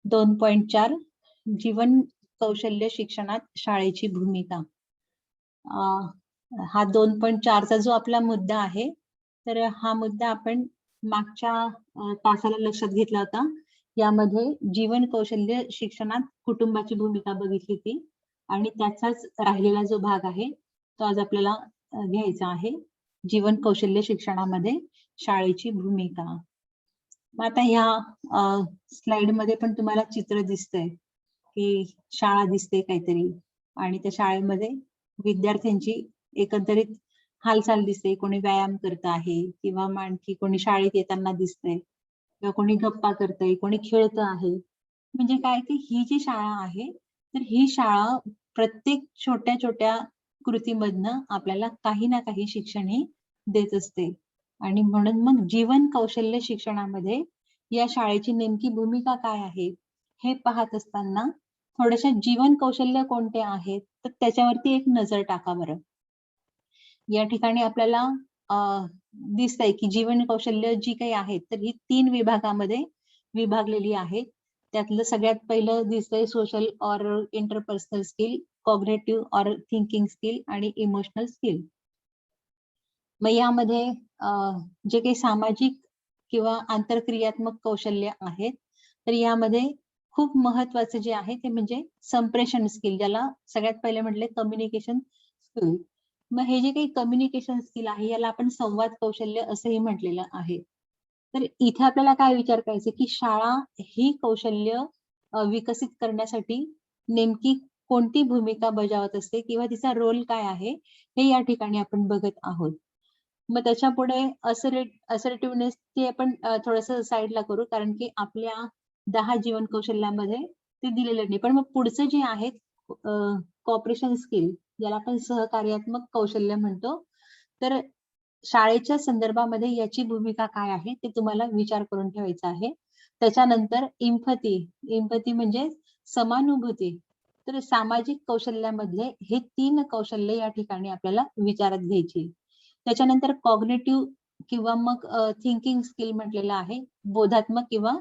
2.4 जीवन कौशल्य शिक्षणात शाळेची भूमिका. हा 2.4 चा जो आपला मुद्दा आहे, तर हा मुद्दा आपण मागच्या तासाला लक्षात घेतला होता. यामध्ये जीवन कौशल्य शिक्षणात कुटुंबाची भूमिका बघितली होती आणि त्याचाच राहिलेला जो भाग आहे तो आज आपल्याला घ्यायचा आहे. जीवन कौशल्य शिक्षणामध्ये शाळेची भूमिका. मग आता ह्या स्लाइड मध्ये पण तुम्हाला चित्र दिसतंय की शाळा दिसते काहीतरी आणि त्या शाळेमध्ये विद्यार्थ्यांची एकंदरीत हालचाल दिसते. कोणी व्यायाम करत आहे किंवा आणखी कोणी शाळेत येताना दिसतंय किंवा कोणी गप्पा करतंय, कोणी खेळत आहे. म्हणजे काय की ही जी शाळा आहे, तर ही शाळा प्रत्येक छोट्या छोट्या कृतीमधनं आपल्याला काही ना काही शिक्षण हे देत असते. आणि म्हणून मग जीवन कौशल्य शिक्षणामध्ये या शाळेची नेमकी भूमिका काय आहे हे पाहत असताना थोडेसे जीवन कौशल्य कोणते आहेत तर त्याच्यावरती एक नजर टाका बरं. या ठिकाणी आपल्याला दिसतंय की जीवन कौशल्य जी काही आहेत तर ही 3 विभागामध्ये विभागलेली आहेत. त्यातलं सगळ्यात पहिलं दिसतंय social or interpersonal skill, cognitive or thinking skill आणि इमोशनल स्किल. मग यामध्ये जे काही सामाजिक किंवा आंतरक्रियात्मक कौशल्य आहेत, तर यामध्ये खूप महत्वाचं जे आहे ते म्हणजे संप्रेषण स्किल, ज्याला सगळ्यात पहिले म्हटले कम्युनिकेशन स्किल. मग हे जे काही कम्युनिकेशन स्किल आहे याला आपण संवाद कौशल्य असंही म्हटलेलं आहे. तर इथे आपल्याला काय विचार करायचे की शाळा ही कौशल्य विकसित करण्यासाठी नेमकी कोणती भूमिका बजावत असते किंवा तिचा रोल काय आहे हे या ठिकाणी आपण बघत आहोत. मग त्याच्यापुढे असर्टिव्हनेस ची आपण थोडंसं साईडला करू, कारण की आपल्या 10 जीवन कौशल्यामध्ये ते दिलेलं नाही. पण मग पुढचं जे आहे कॉपरेशन स्किल, ज्याला आपण सहकार्यात्मक कौशल्य म्हणतो, तर शाळेच्या संदर्भामध्ये याची भूमिका काय आहे ते तुम्हाला विचार करून ठेवायचा आहे. त्याच्यानंतर इम्पथी म्हणजे समानुभूती. तर सामाजिक कौशल्यामधले हे 3 कौशल्य या ठिकाणी आपल्याला विचारात घ्यायची. त्याच्यानंतर कॉग्निटिव्ह किंवा मग थिंकिंग स्किल म्हटलेलं आहे, बोधात्मक किंवा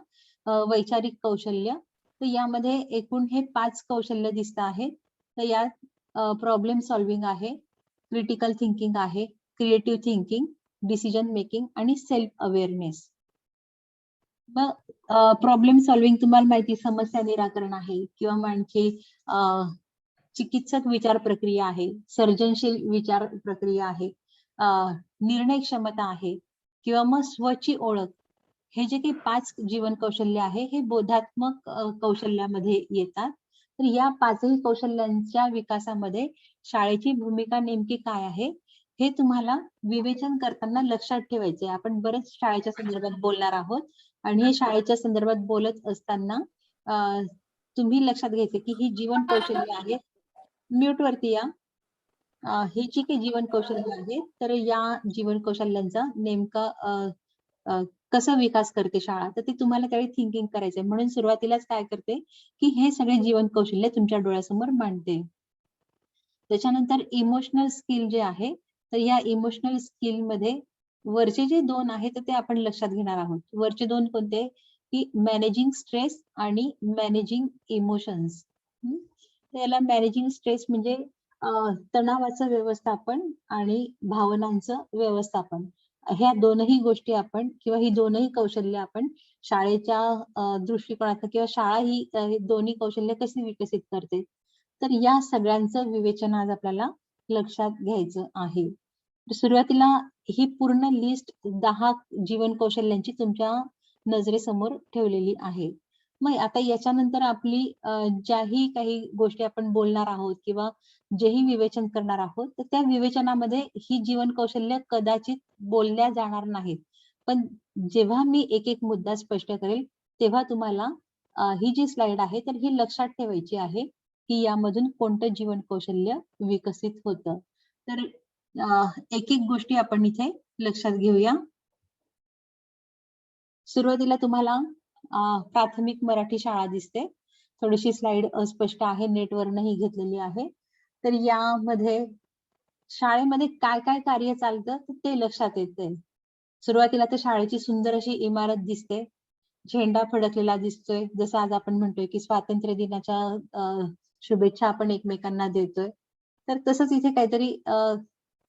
वैचारिक कौशल्य. तर यामध्ये एकूण हे 5 कौशल्य दिसत आहेत. तर यात प्रॉब्लेम सॉल्व्हिंग आहे, क्रिटिकल थिंकिंग आहे, क्रिएटिव्ह थिंकिंग, डिसिजन मेकिंग आणि सेल्फ अवेअरनेस. मग प्रॉब्लेम सॉल्व्हिंग तुम्हाला माहिती, समस्या निराकरण आहे किंवा मग आणखी चिकित्सक विचार प्रक्रिया आहे, सर्जनशील विचार प्रक्रिया आहे, निर्णय क्षमता आहे किंवा मग स्वची ओळख. हे जे काही 5 जीवन कौशल्य आहे हे बोधात्मक कौशल्यामध्ये येतात. तर या 5ही कौशल्यांच्या विकासामध्ये शाळेची भूमिका नेमकी काय आहे हे तुम्हाला विवेचन करताना लक्षात ठेवायचे. आपण बरेच शाळेच्या संदर्भात बोलणार आहोत आणि हे शाळेच्या संदर्भात बोलत असताना तुम्ही लक्षात घ्यायचे की ही जीवन कौशल्य आहेत. म्यूट वरती या. हे जी काही जीवन कौशल्य आहे तर या जीवन कौशल्यांचा नेमका कसा विकास करते शाळा, तर ते तुम्हाला त्यावेळी थिंकिंग करायचंय. म्हणून सुरुवातीलाच काय करते की हे सगळे जीवन कौशल्य तुमच्या डोळ्यासमोर मांडते. त्याच्यानंतर इमोशनल स्किल जे आहे, तर या इमोशनल स्किल मध्ये वरचे जे 2 आहेत तर ते आपण लक्षात घेणार आहोत. वरचे 2 कोणते की मॅनेजिंग स्ट्रेस आणि मॅनेजिंग इमोशन्स. याला मॅनेजिंग स्ट्रेस म्हणजे तणावाचं व्यवस्थापन आणि भावनांचं व्यवस्थापन. ह्या दोनही गोष्टी आपण किंवा ही दोनही कौशल्य आपण शाळेच्या दृष्टिकोनातून किंवा शाळा ही दोन्ही कौशल्य कशी विकसित करते, तर या सगळ्यांचं विवेचन आज आपल्याला लक्षात घ्यायचं आहे. सुरुवातीला ही पूर्ण लिस्ट 10 जीवन कौशल्यांची तुमच्या नजरेसमोर ठेवलेली आहे. मग आता याच्यानंतर आपली ज्याही काही गोष्टी आपण बोलणार आहोत किंवा जेही विवेचन करणार आहोत, तर त्या विवेचनामध्ये ही जीवन कौशल्य कदाचित बोलल्या जाणार नाहीत. पण जेव्हा मी एक मुद्दा स्पष्ट करेल, तेव्हा तुम्हाला ही जी स्लाइड आहे तर ही लक्षात ठेवायची आहे की यामधून कोणतं जीवन कौशल्य विकसित होतं. तर एक गोष्टी आपण इथे लक्षात घेऊया. सुरुवातीला तुम्हाला प्राथमिक मराठी शाळा दिसते. थोडीशी स्लाइड अस्पष्ट आहे, नेटवर नाही घेतलेली आहे. तर यामध्ये शाळेमध्ये काय काय कार्य चालतं ते लक्षात येते. सुरुवातीला तर शाळेची सुंदर अशी इमारत दिसते. झेंडा फडकलेला दिसतोय, जसं आज आपण म्हणतोय की स्वातंत्र्य दिनाच्या शुभेच्छा आपण एकमेकांना देतोय. तर तसंच इथे काहीतरी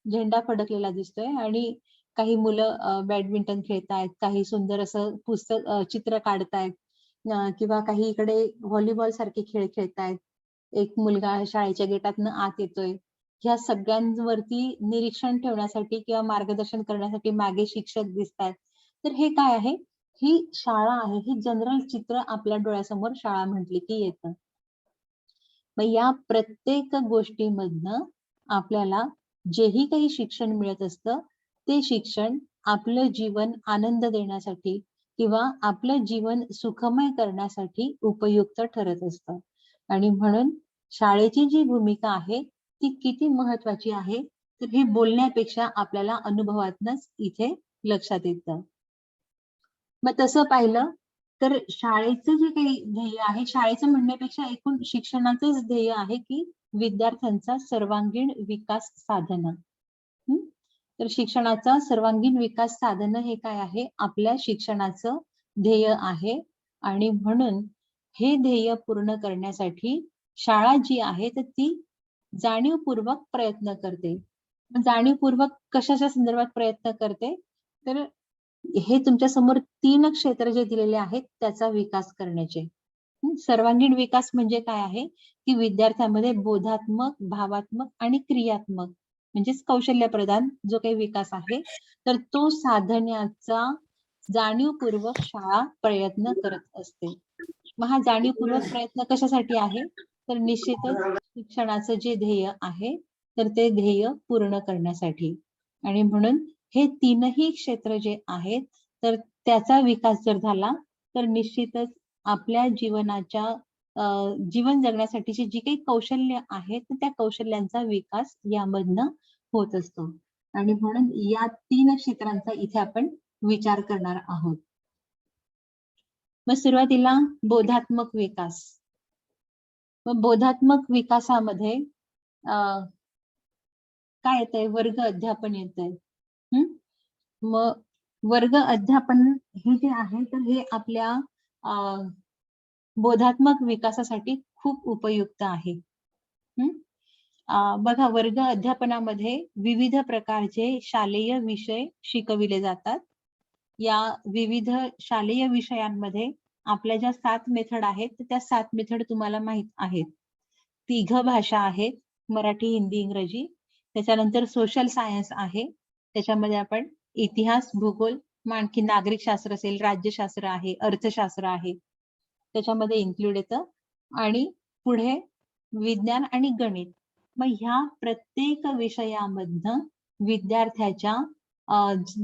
झेंडा फडकलेला दिसतोय आणि काही मुलं बॅडमिंटन खेळतायत, काही सुंदर असं चित्र काढतायत किंवा काही इकडे व्हॉलीबॉल सारखे खेळ खेळतायत. एक मुलगा शाळेच्या गेटातनं आत येतोय. ह्या सगळ्यांवरती निरीक्षण ठेवण्यासाठी किंवा मार्गदर्शन करण्यासाठी मागे शिक्षक दिसतायत. तर हे काय आहे? ही शाळा आहे. ही जनरल चित्र आपल्या डोळ्यासमोर शाळा म्हटली की येतं. मग या प्रत्येक गोष्टीमधनं आपल्याला जेही काही शिक्षण मिळत असतं, ते शिक्षण आपलं जीवन आनंद देण्यासाठी किंवा आपलं जीवन सुखमय करण्यासाठी उपयुक्त ठरत असतं. आणि म्हणून शाळेची जी भूमिका आहे, ती किती महत्वाची आहे, तर हे बोलण्यापेक्षा आपल्याला अनुभवातनच इथे लक्षात येतं. मग तसं पाहिलं तर शाळेचं जे काही ध्येय आहे, शाळेचं म्हणण्यापेक्षा एकूण शिक्षणाचंच ध्येय आहे, की विद्यार्थ्यांचा सर्वांगीण विकास साधणं. हं. तर शिक्षणाचा सर्वांगीण विकास साधणं हे काय आहे? आपल्या शिक्षणाचं ध्येय आहे आणि म्हणून हे ध्येय पूर्ण करण्यासाठी शाळा जी आहे, तर ती जाणीवपूर्वक प्रयत्न करते. जाणीवपूर्वक कशाच्या संदर्भात प्रयत्न करते? तर हे तुमच्या समोर 3 क्षेत्र जे दिलेले आहेत त्याचा विकास करण्याचे. सर्वांगीण विकास म्हणजे काय आहे, की विद्यार्थ्यांमध्ये बोधात्मक, भावात्मक आणि क्रियात्मक म्हणजेच कौशल्यप्रधान जो काही विकास आहे, तर तो साधण्याचा जाणीवपूर्वक शाळा प्रयत्न करत असते. मग हा जाणीवपूर्वक प्रयत्न कशासाठी आहे? तर निश्चितच शिक्षणाचं जे ध्येय आहे, तर ते ध्येय पूर्ण करण्यासाठी. आणि म्हणून हे तीनही क्षेत्र जे आहेत, तर त्याचा विकास जर झाला, तर निश्चितच आपल्या जीवन जगण्यासाठीची जी काही कौशल्य आहेत, तर त्या कौशल्यांचा विकास यामधनं होत असतो. आणि म्हणून या 3 क्षेत्रांचा इथे आपण विचार करणार आहोत. मग सुरुवातीला बोधात्मक विकास. मग बोधात्मक विकासामध्ये काय येतंय? वर्ग अध्यापन येतंय. मग वर्ग अध्यापन हे जे आहे, तर हे आपल्या अ, बोधात्मक विकासासाठी खूप उपयुक्त आहे. हं. बघा वर्ग अध्यापनामध्ये विविध प्रकारचे शालेय विषय शिकविले जातात. या विविध शालेय विषयांमध्ये आपल्या ज्या 7 मेथड आहेत, तर त्या 7 मेथड तुम्हाला माहीत आहेत. तिघ भाषा आहेत, मराठी, हिंदी, इंग्रजी. त्याच्यानंतर सोशल सायन्स आहे. त्याच्यामध्ये आपण इतिहास, भूगोल, मग आणखी नागरिक शास्त्र असेल, राज्यशास्त्र आहे, अर्थशास्त्र आहे. त्याच्यामध्ये इन्क्लूड येतं आणि पुढे विज्ञान आणि गणित. मग ह्या प्रत्येक विषयामधनं विद्यार्थ्याच्या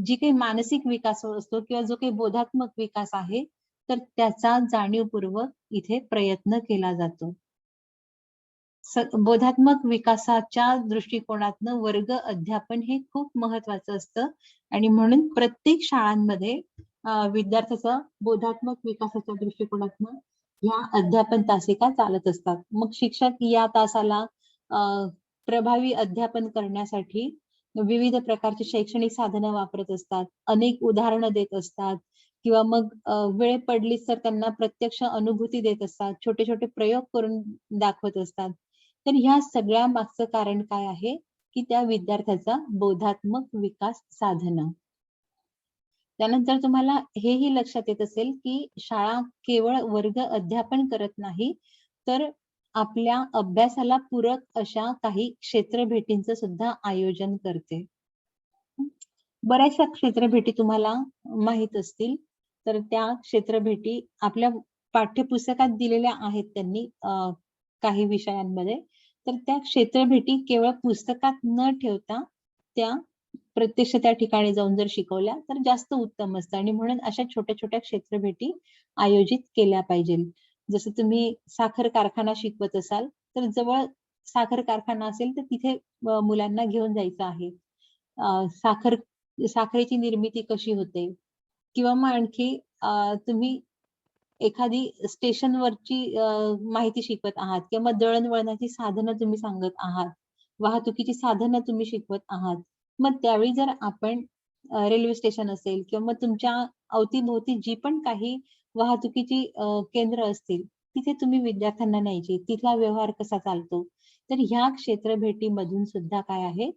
जी काही मानसिक विकास असतो किंवा जो काही बोधात्मक विकास आहे, तर त्याचा जाणीवपूर्वक इथे प्रयत्न केला जातो. बोधात्मक विकासाच्या दृष्टिकोनातनं वर्ग अध्यापन हे खूप महत्वाचं असतं आणि म्हणून प्रत्येक शाळांमध्ये विद्यार्थ्याचा बोधात्मक विकासाच्या दृष्टिकोनातनं ह्या अध्यापन तासिका चालत असतात. मग शिक्षक या तासाला प्रभावी अध्यापन करण्यासाठी विविध प्रकारची शैक्षणिक साधनं वापरत असतात. अनेक उदाहरणं देत असतात किंवा मग वेळ पडलीच तर त्यांना प्रत्यक्ष अनुभूती देत असतात. छोटे-छोटे प्रयोग करून दाखवत असतात. तर ह्या सगळ्या मागचं कारण काय आहे, की त्या विद्यार्थ्याचा बोधात्मक विकास साधणं. त्यानंतर तुम्हाला हेही लक्षात येत असेल, की शाळा केवळ वर्ग अध्यापन करत नाही, तर आपल्या अभ्यासाला पूरक अशा काही क्षेत्रभेटींचं सुद्धा आयोजन करते. बऱ्याचशा क्षेत्रभेटी तुम्हाला माहीत असतील. तर त्या क्षेत्रभेटी आपल्या पाठ्यपुस्तकात दिलेल्या आहेत त्यांनी काही विषयांमध्ये. तर त्या क्षेत्रभेटी केवळ पुस्तकात न ठेवता त्या प्रत्यक्ष त्या ठिकाणी जाऊन जर शिकवल्या तर जास्त उत्तम असतं आणि म्हणून अशा छोट्या-छोट्या क्षेत्रभेटी आयोजित केल्या पाहिजेल. जसं तुम्ही साखर कारखाना शिकवत असाल, तर जवळ साखर कारखाना असेल तर तिथे मुलांना घेऊन जायचं आहे. साखरेची निर्मिती कशी होते किंवा मग आणखी तुम्ही एखादी स्टेशनवरची माहिती शिकवत आहात किंवा मग दळणवळणाची साधनं तुम्ही सांगत आहात. वाहतुकीची साधनं तुम्ही शिकवत आहात. मग त्यावेळी जर आपण रेल्वे स्टेशन असेल किंवा मग तुमच्या अवतीभोवती जी पण काही वाहतुकीची केंद्र असतील, तिथे तुम्ही विद्यार्थ्यांना न्यायची, तिथला व्यवहार कसा चालतो. तर ह्या क्षेत्र भेटीमधून सुद्धा काय आहे,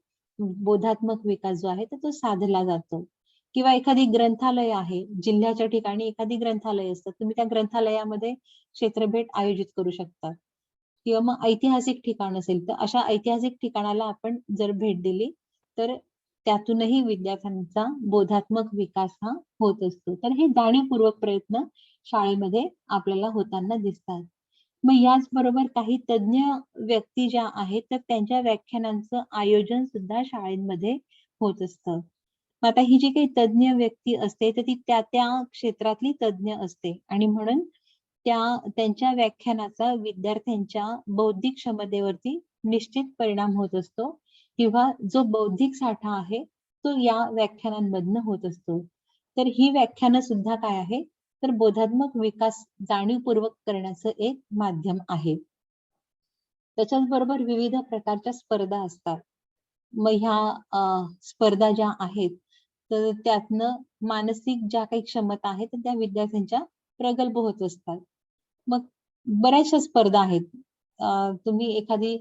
बोधात्मक विकास जो आहे तर तो साधला जातो. किंवा एखादी ग्रंथालय आहे, जिल्ह्याच्या ठिकाणी एखादी ग्रंथालय असतं. तुम्ही त्या ग्रंथालयामध्ये क्षेत्रभेट आयोजित करू शकता. किंवा मग ऐतिहासिक ठिकाण असेल, तर अशा ऐतिहासिक ठिकाणाला आपण जर भेट दिली, तर त्यातूनही विद्यार्थ्यांचा बोधात्मक विकास हा होत असतो. तर हे जाणीवपूर्वक प्रयत्न शाळेमध्ये आपल्याला होताना दिसतात. मग याचबरोबर काही तज्ञ व्यक्ती ज्या आहेत, तर त्यांच्या व्याख्यानांचं आयोजन सुद्धा शाळेमध्ये होत असतं. मग आता ही जी काही तज्ञ व्यक्ती असते, तर ती त्या क्षेत्रातली तज्ञ असते आणि म्हणून त्यांच्या व्याख्यानाचा विद्यार्थ्यांच्या बौद्धिक क्षमतेवरती निश्चित परिणाम होत असतो किंवा जो बौद्धिक साठा आहे, तो या व्याख्यानांमधनं होत असतो. तर ही व्याख्यानं सुद्धा काय आहे, तर बोधात्मक विकास जाणीवपूर्वक करण्याचं एक माध्यम आहे. त्याच्याच बरोबर विविध प्रकारच्या स्पर्धा असतात. मग ह्या स्पर्धा ज्या आहेत, तर त्यातनं मानसिक ज्या काही क्षमता आहेत, तर त्या विद्यार्थ्यांच्या प्रगल्भ होत असतात. मग बऱ्याचशा स्पर्धा आहेत. तुम्ही एखादी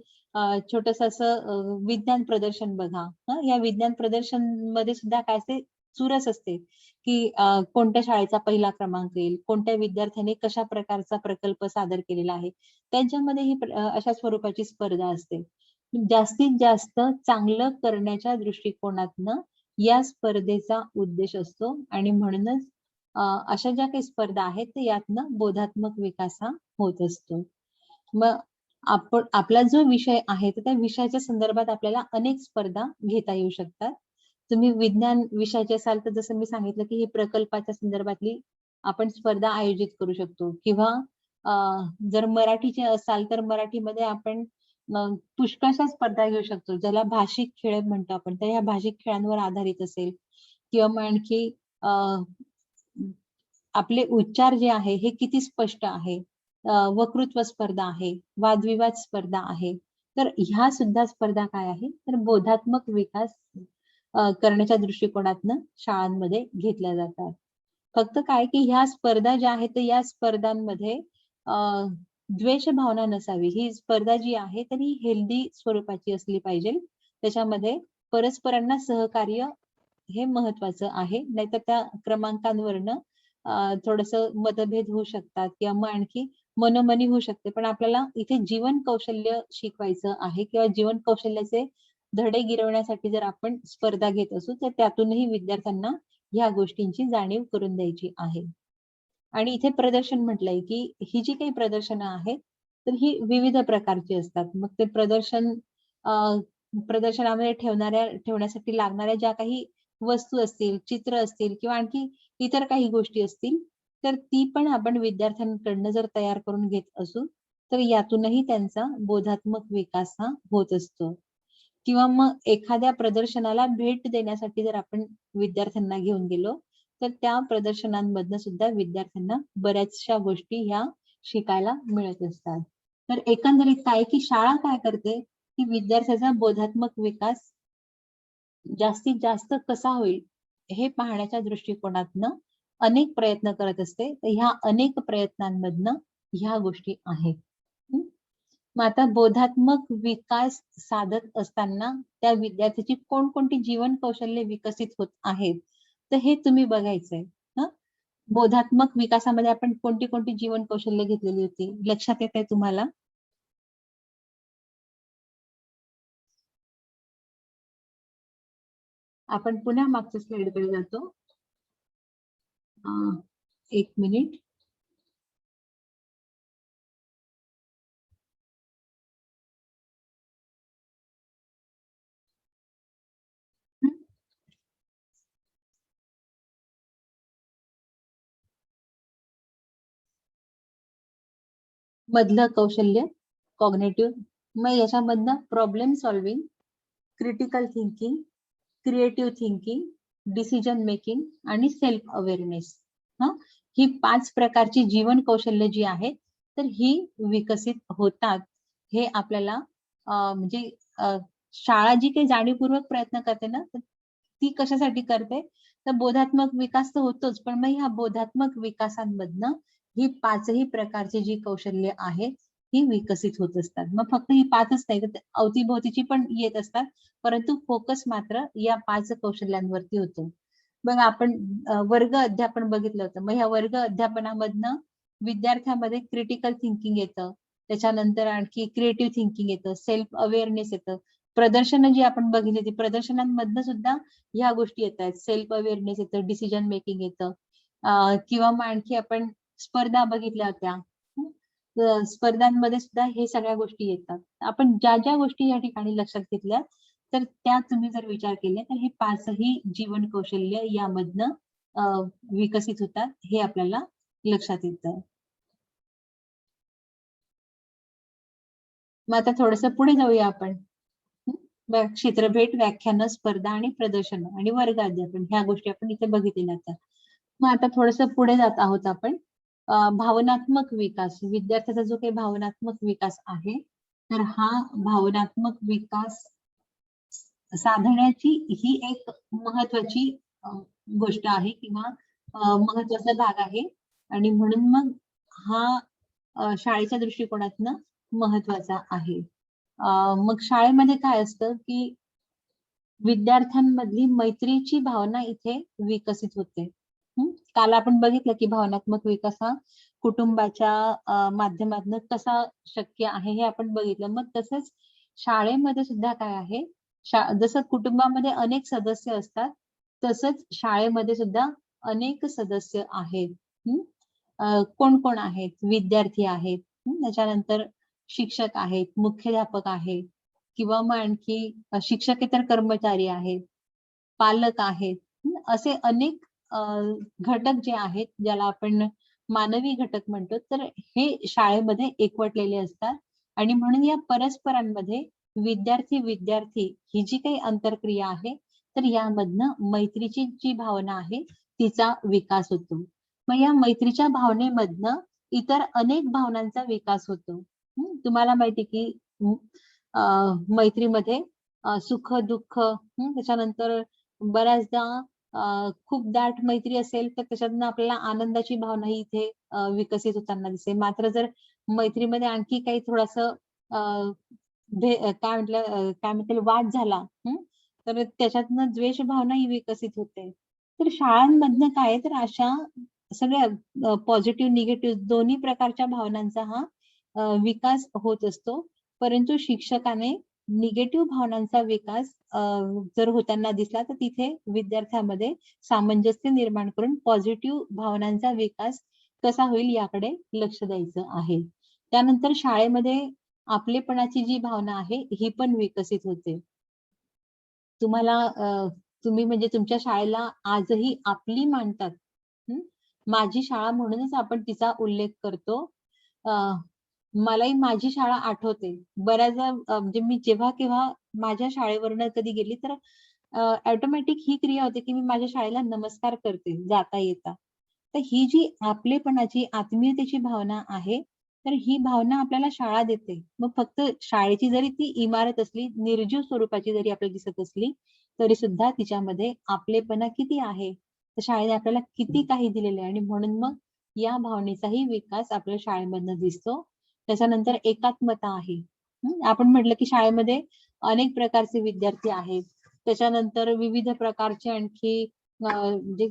छोटंसं असं विज्ञान प्रदर्शन बघा. या विज्ञान प्रदर्शनमध्ये सुद्धा काय असते, चुरस असते, की कोणत्या शाळेचा पहिला क्रमांक येईल, कोणत्या विद्यार्थ्याने कशा प्रकारचा प्रकल्प सादर केलेला आहे. त्यांच्यामध्ये ही अशा स्वरूपाची स्पर्धा असते. जास्तीत जास्त चांगलं करण्याच्या दृष्टिकोनातनं या स्पर्धेचा उद्देश असतो आणि म्हणूनच अशा ज्या काही स्पर्धा आहेत, तर यातनं बोधात्मक विकास हा होत असतो. मग आपला जो विषय आहे, तर त्या विषयाच्या संदर्भात आपल्याला अनेक स्पर्धा घेता येऊ शकतात. तुम्ही विज्ञान विषयाचे असाल, तर जसं मी सांगितलं, की ही प्रकल्पाच्या संदर्भातली आपण स्पर्धा आयोजित करू शकतो किंवा अ, जर मराठीचे असाल, तर मराठीमध्ये आपण पुष्कळशा स्पर्धा घेऊ शकतो. ज्याला भाषिक खेळ म्हणतो आपण. तर ह्या भाषिक खेळांवर आधारित असेल किंवा मग आणखी अ, आपले उच्चार जे आहे हे किती स्पष्ट आहे. वक्तृत्व स्पर्धा आहे, वादविवाद स्पर्धा आहे. तर ह्या सुद्धा स्पर्धा काय आहे, तर बोधात्मक विकास करण्याच्या दृष्टिकोनातनं शाळांमध्ये घेतल्या जातात. फक्त काय की ह्या स्पर्धा ज्या आहेत, तर या स्पर्धांमध्ये अ, द्वेष भावना नसावी. ही स्पर्धा जी आहे, तर ही हेल्दी स्वरूपाची असली पाहिजे. त्याच्यामध्ये परस्परांना सहकार्य हे महत्वाचं आहे. नाहीतर त्या क्रमांकांवरनं थोडंसं मतभेद होऊ शकतात किंवा मग आणखी मनोमनी होऊ शकते. पण आपल्याला इथे जीवन कौशल्य शिकवायचं आहे किंवा जीवन कौशल्याचे धडे गिरवण्यासाठी जर आपण स्पर्धा घेत असू, तर त्यातूनही विद्यार्थ्यांना ह्या गोष्टींची जाणीव करून द्यायची आहे. आणि इथे प्रदर्शन म्हटलंय, की ही जी काही प्रदर्शनं आहेत, तर ही विविध प्रकारची असतात. मग ते अ, प्रदर्शनामध्ये ठेवण्यासाठी लागणाऱ्या ज्या काही वस्तू असतील, चित्र असतील किंवा आणखी इतर काही गोष्टी असतील, तर ती पण आपण विद्यार्थ्यांकडनं जर तयार करून घेत असू, तर यातूनही त्यांचा बोधात्मक विकास हा होत असतो. किंवा मग एखाद्या प्रदर्शनाला भेट देण्यासाठी जर आपण विद्यार्थ्यांना घेऊन गेलो, तर त्या प्रदर्शनांमधनं सुद्धा विद्यार्थ्यांना बऱ्याचशा गोष्टी ह्या शिकायला मिळत असतात. तर एकंदरीत काय की शाळा काय करते, की विद्यार्थ्याचा बोधात्मक विकास जास्तीत जास्त कसा होईल, हे पाहण्याच्या दृष्टिकोनातनं अनेक प्रयत्न करत असते. तर ह्या अनेक प्रयत्नांमधनं ह्या गोष्टी आहेत. हं. मग आता बोधात्मक विकास साधत असताना त्या विद्यार्थ्याची कोणकोणती जीवन कौशल्य विकसित होत आहेत, तर हे तुम्ही बघायचंय. हं. बोधात्मक विकासामध्ये आपण कोणती कोणती जीवन कौशल्य घेतलेली होती, लक्षात येतंय तुम्हाला? आपण पुन्हा मागच्या स्लाइडकडे जातो. अं, एक मिनिट. मधलं कौशल्य कॉग्निटिव्ह. मग याच्यामधनं problem solving, critical thinking, creative thinking, decision making आणि सेल्फ अवेअरनेस. ही 5 प्रकारची जीवन कौशल्य जी आहेत, तर ही विकसित होतात. हे आपल्याला म्हणजे अ, शाळा जी काही जाणीवपूर्वक प्रयत्न करते ना, तर ती कशासाठी करते? तर बोधात्मक विकास तर होतोच, पण मग ह्या बोधात्मक विकासांमधनं ही 5ही प्रकारची जी कौशल्य आहेत ही विकसित होत असतात. मग फक्त ही 5च नाही तर अवतीभोवतीची पण येत असतात, परंतु फोकस मात्र या 5 कौशल्यांवरती होतो. बघा आपण वर्ग अध्यापन बघितलं होतं. मग ह्या वर्ग अध्यापनामधनं विद्यार्थ्यांमध्ये क्रिटिकल थिंकिंग येतं. त्याच्यानंतर आणखी क्रिएटिव्ह थिंकिंग येतं, सेल्फ अवेअरनेस येतं. प्रदर्शनं जी आपण बघितली होती, प्रदर्शनांमधनं सुद्धा ह्या गोष्टी येतायत. सेल्फ अवेअरनेस येतं, डिसिजन मेकिंग येतं. किंवा मग आणखी आपण स्पर्धा बघितल्या होत्या. स्पर्धांमध्ये सुद्धा हे सगळ्या गोष्टी येतात. आपण ज्या ज्या गोष्टी या ठिकाणी लक्षात घेतल्या, तर त्या तुम्ही जर विचार केले तर हे 5ही जीवन कौशल्य यामधनं विकसित होतात हे आपल्याला लक्षात येतं. मग आता थोडंसं पुढे जाऊया आपण. क्षेत्रभेट, व्याख्यानं, स्पर्धा आणि प्रदर्शनं आणि वर्ग अध्यापन ह्या गोष्टी आपण इथे बघितलेल्या आहेत. मग आता थोडंसं पुढे जात आहोत आपण. भावनात्मक विकास, विद्यार्थ्याचा जो काही भावनात्मक विकास आहे, तर हा भावनात्मक विकास साधण्याची ही एक महत्वाची गोष्ट आहे किंवा महत्वाचा भाग आहे आणि म्हणून मग हा शाळेच्या दृष्टिकोनातनं महत्वाचा आहे. मग शाळेमध्ये काय असतं की विद्यार्थ्यांमधली मैत्रीची भावना इथे विकसित होते. काल आपण बघितलं की भावनात्मक विकास हा कुटुंबाच्या माध्यमातून कसा शक्य आहे हे आपण बघितलं. मग तसंच शाळेमध्ये सुद्धा काय आहे, जसं कुटुंबामध्ये अनेक सदस्य असतात, तसंच शाळेमध्ये सुद्धा अनेक सदस्य आहेत. कोण कोण आहेत? विद्यार्थी आहेत. त्याच्यानंतर शिक्षक आहेत, मुख्याध्यापक आहेत किंवा मग आणखी शिक्षकेतर कर्मचारी आहेत, पालक आहेत. असे अनेक घटक जे आहेत, ज्याला आपण मानवी घटक म्हणतो, तर हे शाळेमध्ये एकवटलेले असतात आणि म्हणून या परस्परांमध्ये विद्यार्थी-विद्यार्थी ही जी काही आंतरक्रिया आहे, तर यामधनं मैत्रीची जी भावना आहे, तिचा विकास होतो. मग या मैत्रीच्या भावनेमधनं इतर अनेक भावनांचा विकास होतो. तुम्हाला माहिती की मैत्रीमध्ये सुख-दुःख त्याच्यानंतर बऱ्याचदा खूप दाट मैत्री असेल तर त्याच्यातनं आपल्याला आनंदाची भावनाही इथे विकसित होताना दिसते. मात्र जर मैत्रीमध्ये आणखी काही थोडंसं काय म्हणतील वाद झाला तर त्याच्यातनं द्वेष भावनाही विकसित होते. तर शाळांमधनं काय आहे तर अशा सगळ्या पॉझिटिव्ह, निगेटिव्ह दोन्ही प्रकारच्या भावनांचा हा विकास होत असतो. परंतु शिक्षकाने निगेटिव्ह भावनांचा विकास जर होताना दिसला तर तिथे विद्यार्थ्यामध्ये सामंजस्य निर्माण करून पॉझिटिव्ह भावनांचा विकास कसा होईल याकडे लक्ष द्यायचं आहे. त्यानंतर शाळेमध्ये आपलेपणाची जी भावना आहे ही पण विकसित होते. तुम्हाला तुम्ही म्हणजे तुमच्या शाळेला आजही आपली मानतात. हं. माझी शाळा म्हणूनच आपण तिचा उल्लेख करतो. अ, मलाही माझी शाळा आठवते. बऱ्याचदा म्हणजे मी जेव्हा केव्हा माझ्या शाळेवरनं कधी गेली तर ऑटोमॅटिक ही क्रिया होते, की मी माझ्या शाळेला नमस्कार करते जाता येता. तर ही जी आपलेपणाची, आत्मीयतेची भावना आहे, तर ही भावना आपल्याला शाळा देते. मग फक्त शाळेची जरी ती इमारत असली, निर्जीव स्वरूपाची जरी आपल्याला दिसत असली, तरी सुद्धा तिच्यामध्ये आपलेपणा किती आहे, तर शाळेने आपल्याला किती काही दिलेलं आहे आणि म्हणून मग या भावनेचाही विकास आपल्या शाळेमधनं दिसतो. त्याच्यानंतर एकात्मता आहे. आपण म्हटलं की शाळेमध्ये अनेक प्रकारचे विद्यार्थी आहेत. त्याच्यानंतर विविध प्रकारचे आणखी जे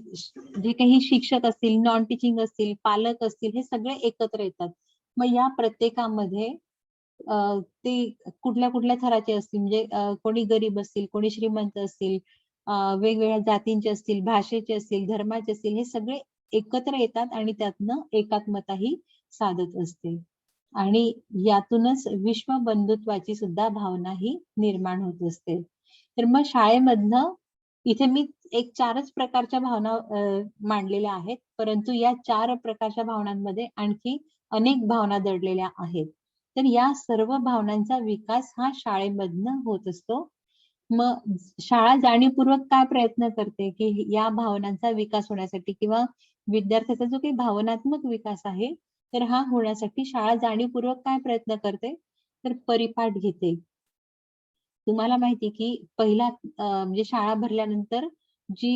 जे काही शिक्षक असतील, नॉन टीचिंग असतील, पालक असतील, हे सगळे एकत्र येतात. मग या प्रत्येकामध्ये ते कुठल्या-कुठल्या थराचे असतील म्हणजे कोणी गरीब असतील, कोणी श्रीमंत असतील, वेगवेगळ्या जातींचे असतील, भाषेचे असतील, धर्माचे असतील, हे सगळे एकत्र येतात आणि त्यातनं एकात्मताही साधत असते. आणि यातूनच विश्व बंधुत्वाची सुद्धा भावना ही निर्माण होत असते. तर मग शाळेमधनं इथे मी एक 4च प्रकारच्या भावना मांडलेल्या आहेत. परंतु या 4 प्रकारच्या भावनांमध्ये आणखी अनेक भावना दडलेल्या आहेत. तर या सर्व भावनांचा विकास हा शाळेमधनं होत असतो. मग शाळा जाणीवपूर्वक काय प्रयत्न करते, की या भावनांचा विकास होण्यासाठी किंवा विद्यार्थ्याचा जो काही भावनात्मक विकास आहे, तर हा होण्यासाठी शाळा जाणीवपूर्वक काय प्रयत्न करते, तर परिपाठ घेते. तुम्हाला माहिती की पहिला म्हणजे शाळा भरल्यानंतर जी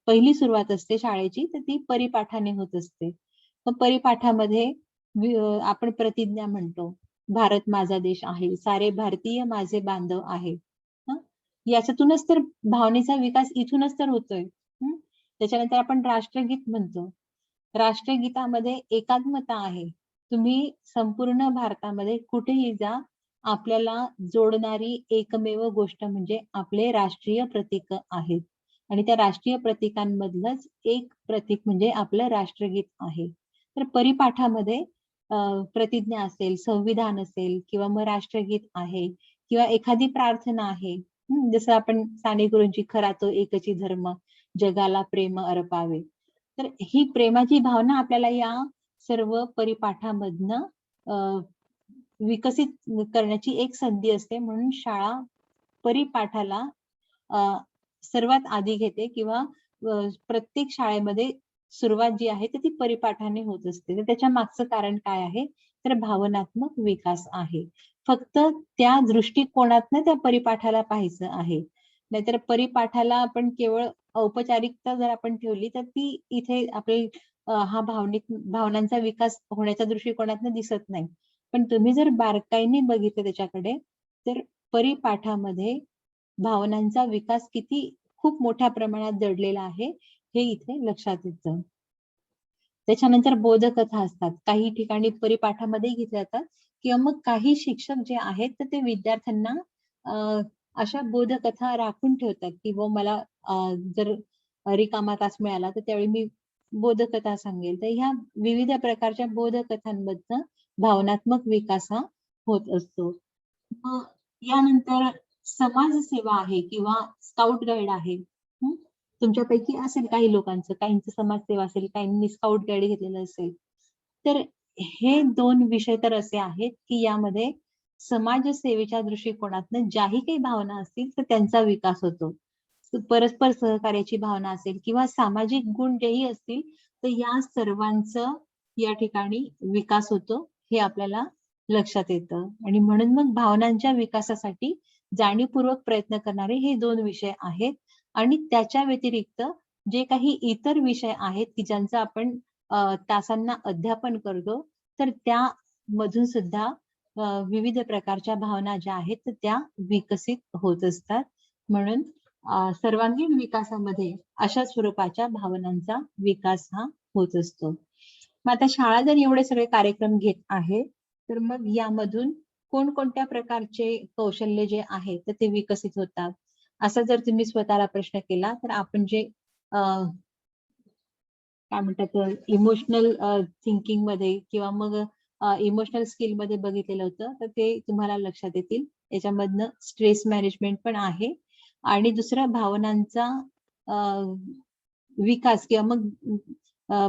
पहिली सुरुवात असते शाळेची, तर ती परिपाठाने होत असते. मग परिपाठामध्ये आपण प्रतिज्ञा म्हणतो. भारत माझा देश आहे, सारे भारतीय माझे बांधव आहे. हं, याच्यातूनच तर भावनेचा विकास इथूनच तर होतोय. त्याच्यानंतर आपण राष्ट्रगीत म्हणतो. राष्ट्रगीतामध्ये एकात्मता आहे. तुम्ही संपूर्ण भारतामध्ये कुठेही जा, आपल्याला जोडणारी एकमेव गोष्ट म्हणजे आपले राष्ट्रीय प्रतीक आहेत. आणि त्या राष्ट्रीय प्रतीकांमधलंच एक प्रतीक म्हणजे आपलं राष्ट्रगीत आहे. तर परिपाठामध्ये प्रतिज्ञा असेल, संविधान असेल किंवा मग राष्ट्रगीत आहे किंवा एखादी प्रार्थना आहे. जसं आपण साने गुरूंची खरा तो एकची धर्म, जगाला प्रेम अर्पावे. तर ही प्रेमाची भावना आपल्याला या सर्व परिपाठामधनं विकसित करण्याची एक संधी असते. म्हणून शाळा परिपाठाला अ, सर्वात आधी घेते किंवा प्रत्येक शाळेमध्ये सुरुवात जी आहे ती परिपाठाने होत असते. तर त्याच्या मागचं कारण काय आहे? तर भावनात्मक विकास आहे. फक्त त्या दृष्टिकोनातनं त्या परिपाठाला पाहायचं आहे. नाहीतर परिपाठाला आपण केवळ औपचारिकता जर आपण ठेवली तर ती इथे आपली हा भावनांचा विकास होण्याच्या दृष्टिकोनातनं दिसत नाही. पण तुम्ही जर बारकाईने बघितलं त्याच्याकडे तर परिपाठामध्ये भावनांचा विकास किती खूप मोठ्या प्रमाणात दडलेला आहे, हे इथे लक्षात येतं. त्याच्यानंतर बोधकथा असतात. काही ठिकाणी परिपाठामध्ये घेतल्या जातात किंवा मग काही शिक्षक जे आहेत, तर ते विद्यार्थ्यांना अ, अशा बोधकथा राखून ठेवतात, की मला जर रिकामा तास मिळाला, तर त्यावेळी मी बोधकथा सांगेल. तर ह्या विविध प्रकारच्या बोधकथांमधनं भावनात्मक विकास हा होत असतो. मग यानंतर समाजसेवा आहे किंवा स्काउट गाईड आहे. हं. तुमच्यापैकी असेल काही लोकांचं, काहींचं समाजसेवा असेल, काहींनी स्काउट गाईड घेतलेलं असेल. तर हे 2 विषय तर असे आहेत, की यामध्ये समाजसेवेच्या दृष्टिकोनातनं ज्याही काही भावना असतील, तर त्यांचा विकास होतो. परस्पर सहकार्याची भावना असेल किंवा सामाजिक गुण जेही असतील, तर या सर्वांचं या ठिकाणी विकास होतो, हे आपल्याला लक्षात येतं. आणि म्हणून मग भावनांच्या विकासासाठी जाणीवपूर्वक प्रयत्न करणारे हे 2 विषय आहेत. आणि त्याच्या व्यतिरिक्त जे काही इतर विषय आहेत, की ज्यांचं आपण तासांना अध्यापन करतो, तर त्यामधून सुद्धा विविध प्रकारच्या भावना ज्या आहेत, तर त्या विकसित होत असतात. म्हणून सर्वांगीण विकासामध्ये अशा स्वरूपाच्या भावनांचा विकास हा होत असतो. मग आता शाळा जर एवढे सगळे कार्यक्रम घेत आहे, तर मग यामधून कोणकोणत्या प्रकारचे कौशल्य जे आहेत, तर ते विकसित होतात. असा जर तुम्ही स्वतःला प्रश्न केला, तर आपण जे काय म्हणतात इमोशनल थिंकिंग मध्ये किंवा मग इमोशनल स्किल मध्ये बघितलेलं होतं, तर ते तुम्हाला लक्षात येतील. याच्यामधनं स्ट्रेस मॅनेजमेंट पण आहे आणि दुसरा भावनांचा अ, विकास किंवा मग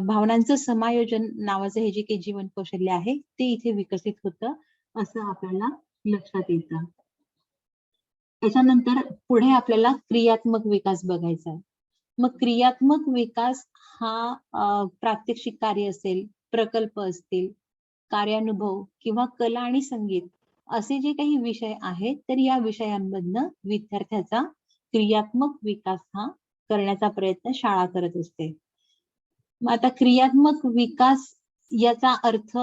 भावनांचं समायोजन नावाचं हे जे काही जीवन कौशल्य आहे, ते इथे विकसित होतं, असं आपल्याला लक्षात येतं. त्याच्यानंतर पुढे आपल्याला क्रियात्मक विकास बघायचा आहे. मग क्रियात्मक विकास हा प्रात्यक्षिक कार्य असेल, प्रकल्प असतील, कार्यानुभव किंवा कला आणि संगीत असे जे काही विषय आहेत, तर या विषयांमधनं विद्यार्थ्याचा क्रियात्मक विकास हा करण्याचा प्रयत्न शाळा करत असते. मग आता क्रियात्मक विकास याचा अर्थ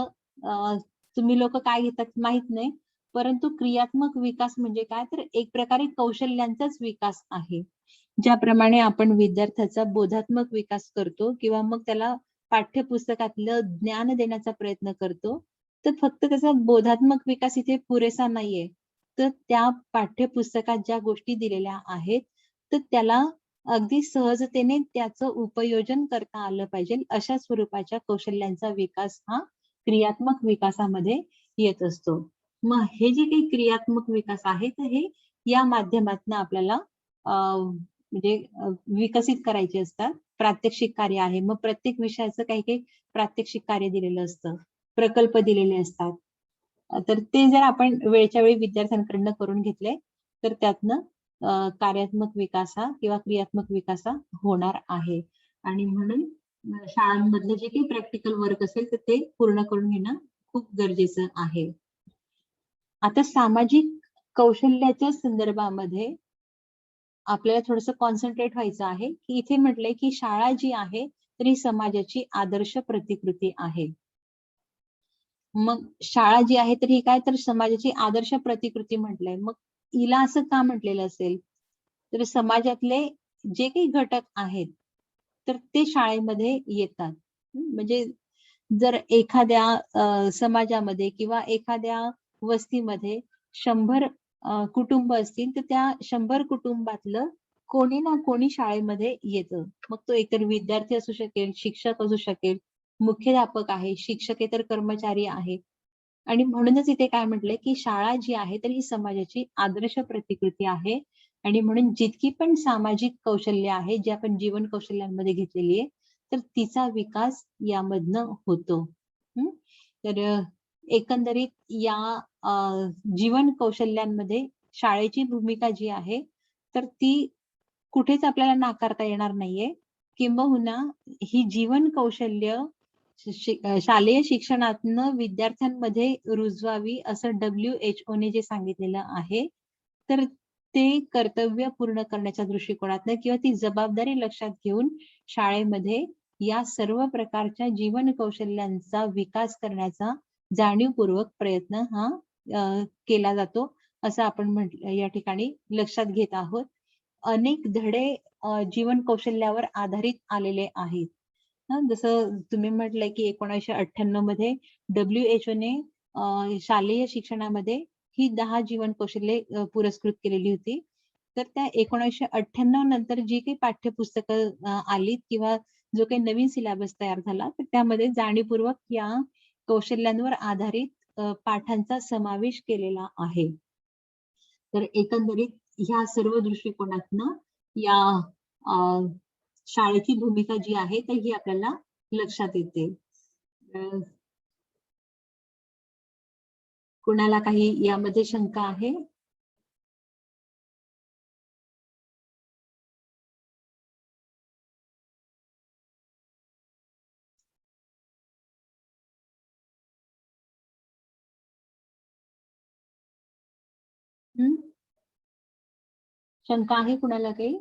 तुम्ही लोक काय घेतात माहित नाही. परंतु क्रियात्मक विकास म्हणजे काय? तर एक प्रकारे कौशल्यांचाच विकास आहे. ज्याप्रमाणे आपण विद्यार्थ्याचा बोधात्मक विकास करतो किंवा मग त्याला पाठ्यपुस्तकातलं ज्ञान देण्याचा प्रयत्न करतो, तर फक्त त्याचा बोधात्मक विकास इथे पुरेसा नाहीये. तर त्या पाठ्यपुस्तकात ज्या गोष्टी दिलेल्या आहेत, तर त्याला अगदी सहजतेने त्याचं उपयोजन करता आलं पाहिजे. अशा स्वरूपाच्या कौशल्यांचा विकास हा क्रियात्मक विकासामध्ये येत असतो. मग हे जे काही क्रियात्मक विकास आहे, तर हे या माध्यमातनं आपल्याला म्हणजे विकसित करायचे असतात. प्रात्यक्षिक कार्य आहे. मग प्रत्येक विषयाचं काही-काही प्रात्यक्षिक कार्य दिलेलं असतं. प्रकल्प दिलेले असतात. तर ते जर आपण वेळच्या वेळी विद्यार्थ्यांकडनं करून घेतले, तर त्यातनं कार्यात्मक विकास हा किंवा क्रियात्मक विकास हा होणार आहे. आणि म्हणून शाळांमधलं जे काही प्रॅक्टिकल वर्क असेल, तर ते पूर्ण करून घेणं खूप गरजेचं आहे. आता सामाजिक कौशल्याच्या संदर्भामध्ये आपल्याला थोडंसं कॉन्सन्ट्रेट व्हायचं आहे, की इथे म्हटलंय की शाळा जी आहे तर ही समाजाची आदर्श प्रतिकृती आहे. मग शाळा जी आहे तर ही काय तर समाजाची आदर्श प्रतिकृती म्हटलंय. मग हिला असं का म्हटलेलं असेल? तर समाजातले जे काही घटक आहेत, तर ते शाळेमध्ये येतात. म्हणजे जर एखाद्या समाजामध्ये किंवा एखाद्या वस्तीमध्ये 100 कुटुंब असतील, तर त्या 100 कुटुंबातलं कोणी ना कोणी शाळेमध्ये येतं. मग तो एकतर विद्यार्थी असू शकेल, शिक्षक असू शकेल, मुख्याध्यापक आहे, शिक्षकेतर कर्मचारी आहे. आणि म्हणूनच इथे काय म्हटलंय, की शाळा जी आहे, तर ही समाजाची आदर्श प्रतिकृती आहे आणि म्हणून जितकी पण सामाजिक कौशल्य आहे, जी आपण जीवन कौशल्यांमध्ये घेतलेली आहे, तर तिचा विकास यामधनं होतो. हं. तर एकंदरीत या अ, जीवन कौशल्यांमध्ये शाळेची भूमिका जी आहे, तर ती कुठेच आपल्याला नाकारता येणार नाहीये. किंबहुना ही जीवन कौशल्य शालेय शिक्षणातनं विद्यार्थ्यांमध्ये रुजवावी असं WHO ने जे सांगितलेलं आहे, तर ते कर्तव्य पूर्ण करण्याच्या दृष्टिकोनातनं किंवा ती जबाबदारी लक्षात घेऊन शाळेमध्ये या सर्व प्रकारच्या जीवन कौशल्यांचा विकास करण्याचा जाणीवपूर्वक प्रयत्न हा केला जातो, असं आपण या ठिकाणी लक्षात घेत आहोत. अनेक धडे जीवन कौशल्यावर आधारित आलेले आहेत. जसं तुम्ही म्हटलंय, की 1998 मध्ये WHO ने शालेय शिक्षणामध्ये ही 10 जीवन कौशल्ये पुरस्कृत केलेली होती. तर त्या 1998 नंतर जी काही पाठ्यपुस्तकं आलीत किंवा जो काही नवीन सिलेबस तयार झाला, तर त्यामध्ये जाणीवपूर्वक या कौशल्यांवर आधारित पाठांचा समावेश केलेला आहे. तर एकंदरीत ह्या सर्व दृष्टिकोनातनं या अ, शाळेची भूमिका जी आहे, तर ही आपल्याला लक्षात येते. अ, कुणाला काही यामध्ये शंका आहे? हं? शंका आहे कुणाला काही?